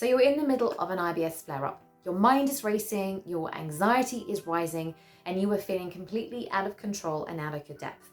So you're in the middle of an IBS flare-up. Your mind is racing, your anxiety is rising, and you are feeling completely out of control and out of your depth.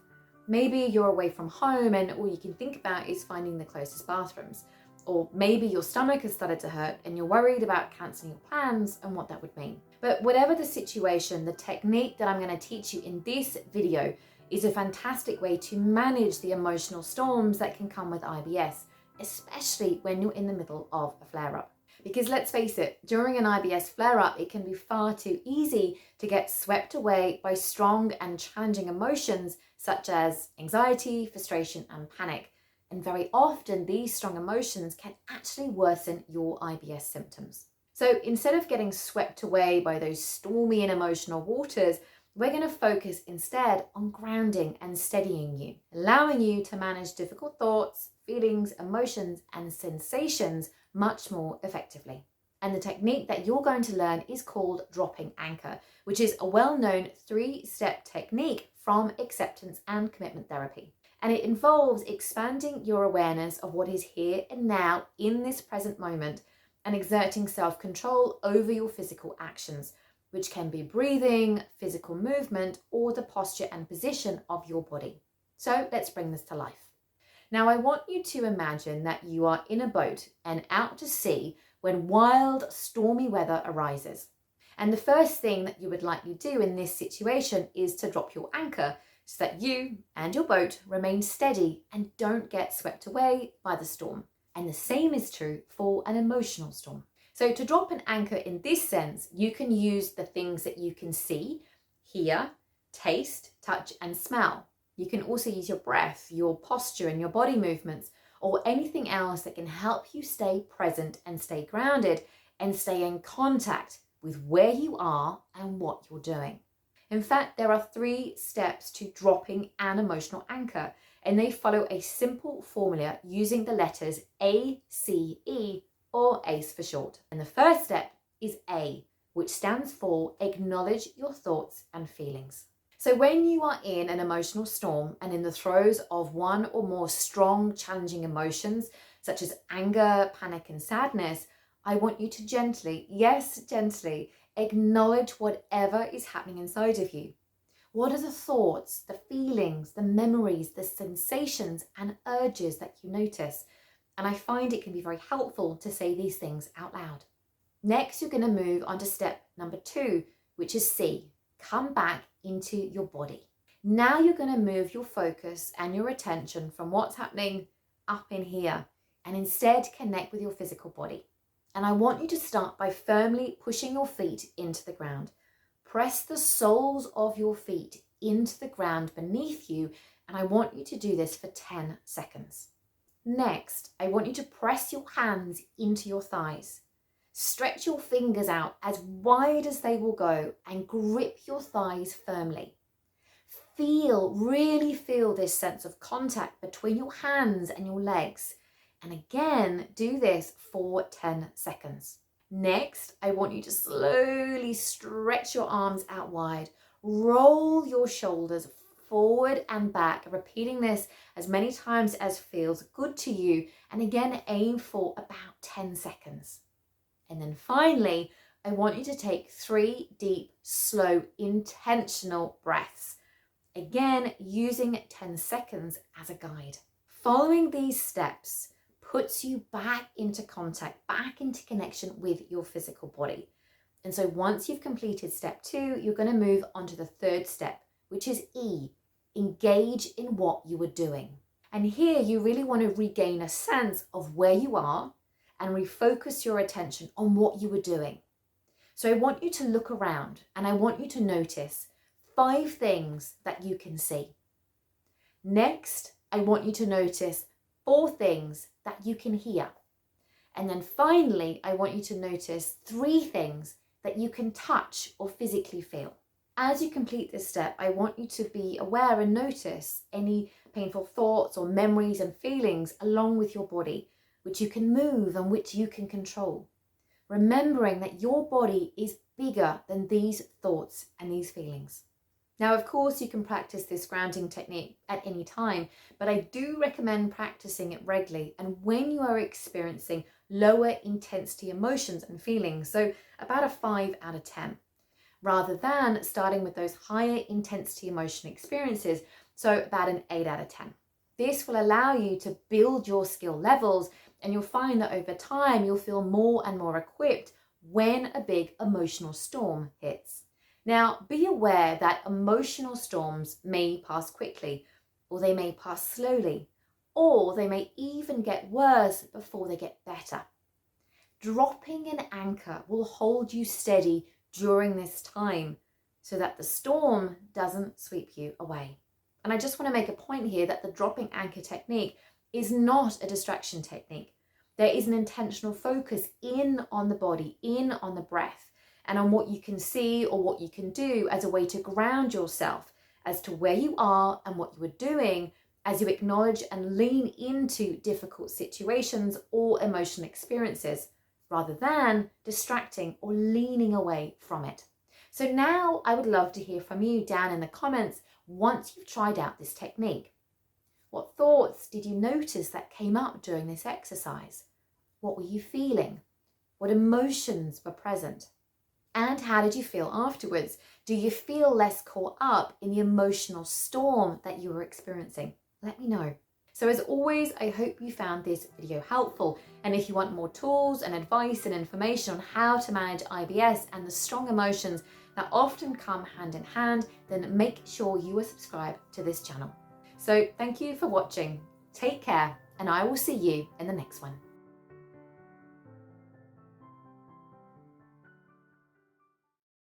Maybe you're away from home and all you can think about is finding the closest bathrooms. Or maybe your stomach has started to hurt and you're worried about cancelling your plans and what that would mean. But whatever the situation, the technique that I'm going to teach you in this video is a fantastic way to manage the emotional storms that can come with IBS, especially when you're in the middle of a flare-up. Because let's face it, during an IBS flare-up, it can be far too easy to get swept away by strong and challenging emotions such as anxiety, frustration, and panic. And very often these strong emotions can actually worsen your IBS symptoms. So instead of getting swept away by those stormy and emotional waters, we're going to focus instead on grounding and steadying you, allowing you to manage difficult thoughts, feelings, emotions, and sensations much more effectively. And the technique that you're going to learn is called dropping anchor, which is a well-known 3-step technique from acceptance and commitment therapy. And it involves expanding your awareness of what is here and now in this present moment and exerting self-control over your physical actions, which can be breathing, physical movement, or the posture and position of your body. So let's bring this to life. Now I want you to imagine that you are in a boat and out to sea when wild, stormy weather arises. And the first thing that you would likely do in this situation is to drop your anchor so that you and your boat remain steady and don't get swept away by the storm. And the same is true for an emotional storm. So to drop an anchor in this sense, you can use the things that you can see, hear, taste, touch, and smell. You can also use your breath, your posture, and your body movements, or anything else that can help you stay present and stay grounded and stay in contact with where you are and what you're doing. In fact, there are 3 steps to dropping an emotional anchor, and they follow a simple formula using the letters A, C, E, or ACE for short. And the first step is A, which stands for acknowledge your thoughts and feelings. So when you are in an emotional storm and in the throes of one or more strong, challenging emotions, such as anger, panic, and sadness, I want you to gently, yes, gently, acknowledge whatever is happening inside of you. What are the thoughts, the feelings, the memories, the sensations, and urges that you notice? And I find it can be very helpful to say these things out loud. Next, you're going to move on to step number 2, which is C. Come back into your body. Now you're going to move your focus and your attention from what's happening up in here and instead connect with your physical body. And I want you to start by firmly pushing your feet into the ground. Press the soles of your feet into the ground beneath you, and I want you to do this for 10 seconds. Next, I want you to press your hands into your thighs. Stretch your fingers out as wide as they will go and grip your thighs firmly. Really feel this sense of contact between your hands and your legs. And again, do this for 10 seconds. Next, I want you to slowly stretch your arms out wide. Roll your shoulders forward and back, repeating this as many times as feels good to you. And again, aim for about 10 seconds. And then finally, I want you to take 3 deep, slow, intentional breaths. Again, using 10 seconds as a guide. Following these steps puts you back into contact, back into connection with your physical body. And so once you've completed step 2, you're going to move on to the 3rd step, which is E, engage in what you are doing. And here you really want to regain a sense of where you are and refocus your attention on what you were doing. So I want you to look around and I want you to notice 5 things that you can see. Next, I want you to notice 4 things that you can hear. And then finally, I want you to notice 3 things that you can touch or physically feel. As you complete this step, I want you to be aware and notice any painful thoughts or memories and feelings along with your body, which you can move and which you can control. Remembering that your body is bigger than these thoughts and these feelings. Now, of course, you can practice this grounding technique at any time, but I do recommend practicing it regularly and when you are experiencing lower intensity emotions and feelings, so about a 5 out of 10, rather than starting with those higher intensity emotion experiences, so about an 8 out of 10. This will allow you to build your skill levels, and you'll find that over time you'll feel more and more equipped when a big emotional storm hits. Now, be aware that emotional storms may pass quickly, or they may pass slowly, or they may even get worse before they get better. Dropping an anchor will hold you steady during this time so that the storm doesn't sweep you away. And I just want to make a point here that the dropping anchor technique is not a distraction technique. There is an intentional focus in on the body, in on the breath, and on what you can see or what you can do as a way to ground yourself as to where you are and what you are doing as you acknowledge and lean into difficult situations or emotional experiences, rather than distracting or leaning away from it. So now I would love to hear from you down in the comments once you've tried out this technique. What thoughts did you notice that came up during this exercise? What were you feeling? What emotions were present? And how did you feel afterwards? Do you feel less caught up in the emotional storm that you were experiencing? Let me know. So as always, I hope you found this video helpful. And if you want more tools and advice and information on how to manage IBS and the strong emotions that often come hand in hand, then make sure you are subscribed to this channel. So thank you for watching. Take care, and I will see you in the next one.